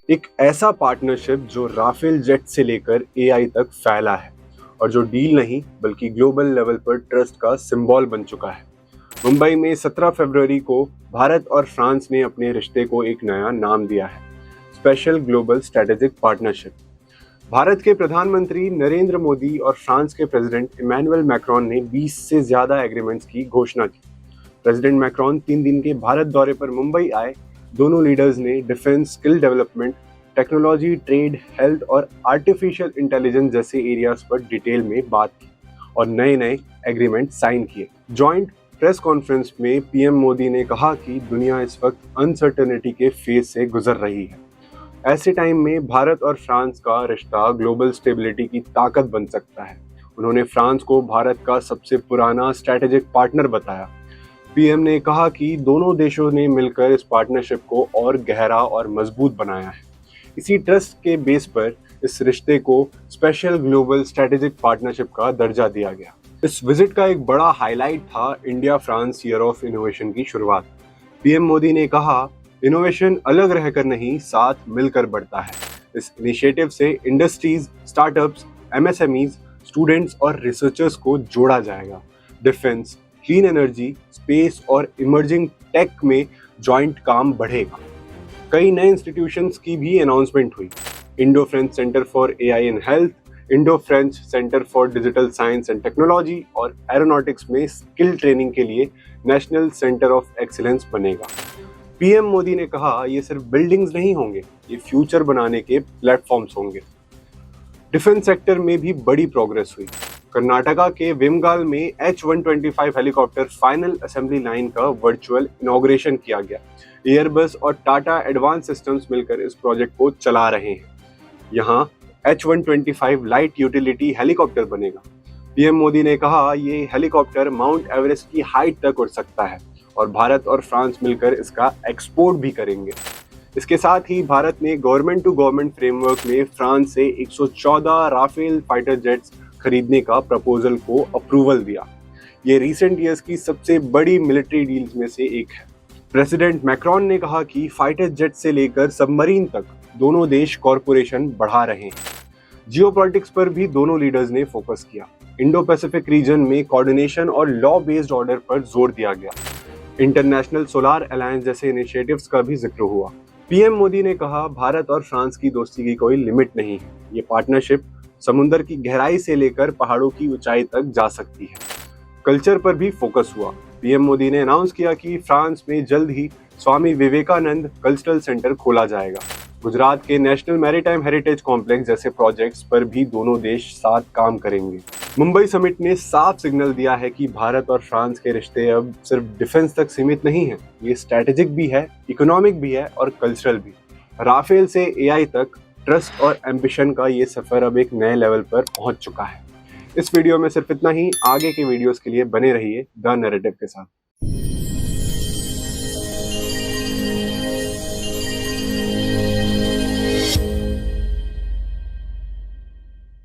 एक ऐसा पार्टनरशिप जो राफेल जेट से लेकर एआई तक फैला है और जो डील नहीं बल्कि ग्लोबल लेवल पर ट्रस्ट का सिंबल बन चुका है। मुंबई में 17 फरवरी को भारत और फ्रांस ने अपने रिश्ते को एक नया नाम दिया है, special global strategic partnership. Bharat के प्रधानमंत्री नरेंद्र मोदी और फ्रांस के प्रेसिडेंट इमैनुअल मैक्रोन ने 20 से ज्यादा एग्रीमेंट्स की घोषणा की। प्रेसिडेंट मैक्रोन 3 दिन के भारत दौरे पर मुंबई आए। दोनों लीडर्स ने defence, skill development, technology, trade, health और आर्टिफिशियल इंटेलिजेंस जैसे एरियाज पर डिटेल में बात की और नए नए एग्रीमेंट साइन किए। जॉइंट प्रेस कॉन्फ्रेंस में पीएम मोदी ने कहा कि दुनिया इस वक्त अनसर्टेनिटी के फेज से गुजर रही है। ऐसे टाइम में भारत और फ्रांस का रिश्ता ग्लोबल स्टेबिलिटी की ताकत बन सकता है। उन्होंने फ्रांस को भारत का सबसे पुराना स्ट्रैटेजिक पार्टनर बताया। पीएम ने कहा कि दोनों देशों ने मिलकर इस पार्टनरशिप को और गहरा और मजबूत बनाया है। इसी ट्रस्ट के बेस पर इस रिश्ते को स्पेशल ग्लोबल स्ट्रैटेजिक पार्टनरशिप का दर्जा दिया गया। इस विजिट का एक बड़ा हाईलाइट था India France year of innovation की शुरुआत। पीएम मोदी ने कहा, इनोवेशन अलग रहकर नहीं, साथ मिलकर बढ़ता है। इस इनिशिएटिव से इंडस्ट्रीज, स्टार्टअप्स, एमएसएमईज, स्टूडेंट्स और रिसर्चर्स को जोड़ा जाएगा। डिफेंस, क्लीन एनर्जी, स्पेस और इमर्जिंग टेक में जॉइंट काम बढ़ेगा। कई नए इंस्टीट्यूशंस की भी अनाउंसमेंट हुई। Indo French centre for AI in health, Indo French centre for digital science and technology और एरोनॉटिक्स में स्किल ट्रेनिंग के लिए नेशनल सेंटर ऑफ एक्सीलेंस बनेगा। पीएम मोदी ने कहा, ये सिर्फ बिल्डिंग्स नहीं होंगे, ये फ्यूचर बनाने के प्लेटफॉर्म्स होंगे। डिफेंस सेक्टर में भी बड़ी प्रोग्रेस हुई। कर्नाटका के विमगाल में H-125 helicopter final assembly line का वर्चुअल इनॉग्रेशन किया गया। एयरबस और टाटा एडवांस सिस्टम्स मिलकर इस प्रोजेक्ट को चला रहे हैं। यहाँ H-125 लाइट यूटिलिटी हेलीकॉप्टर बनेगा। पीएम मोदी ने कहा, ये हेलीकॉप्टर माउंट एवरेस्ट की हाइट तक उड़ सकता है और भारत और फ्रांस मिलकर इसका एक्सपोर्ट भी करेंगे। इसके साथ ही भारत ने गवर्नमेंट टू गवर्नमेंट फ्रेमवर्क में फ्रांस से 114 राफेल फाइटर जेट्स खरीदने का प्रपोजल को अप्रूवल दिया। ये रीसेंट ईयर्स की सबसे बड़ी मिलिट्री डील्स में से एक है। प्रेसिडेंट मैक्रोन ने कहा कि फाइटर जेट से लेकर सबमरीन तक दोनों देश कॉरपोरेशन बढ़ा रहे हैं। जियोपॉलिटिक्स पर भी दोनों लीडर्स ने फोकस किया। इंडो पैसिफिक रीजन में कोऑर्डिनेशन और लॉ बेस्ड ऑर्डर पर जोर दिया गया। इंटरनेशनल सोलार अलायंस जैसे इनिशिएटिव्स का भी जिक्र हुआ। पीएम मोदी ने कहा, भारत और फ्रांस की दोस्ती की कोई लिमिट नहीं है। ये पार्टनरशिप समुद्र की गहराई से लेकर पहाड़ों की ऊंचाई तक जा सकती है। कल्चर पर भी फोकस हुआ। पीएम मोदी ने अनाउंस किया कि फ्रांस में जल्द ही स्वामी विवेकानंद कल्चरल सेंटर खोला जाएगा। गुजरात के नेशनल मैरीटाइम हेरिटेज कॉम्प्लेक्स जैसे प्रोजेक्ट्स पर भी दोनों देश साथ काम करेंगे। मुंबई समिट ने साफ सिग्नल दिया है कि भारत और फ्रांस के रिश्ते अब सिर्फ डिफेंस तक सीमित नहीं है, ये स्ट्रैटेजिक भी है, इकोनॉमिक भी है और कल्चरल भी। राफेल से एआई तक ट्रस्ट और एम्बिशन का ये सफर अब एक नए लेवल पर पहुंच चुका है। इस वीडियो में सिर्फ इतना ही। आगे के वीडियोस के लिए बने रहिए द नैरेटिव के साथ।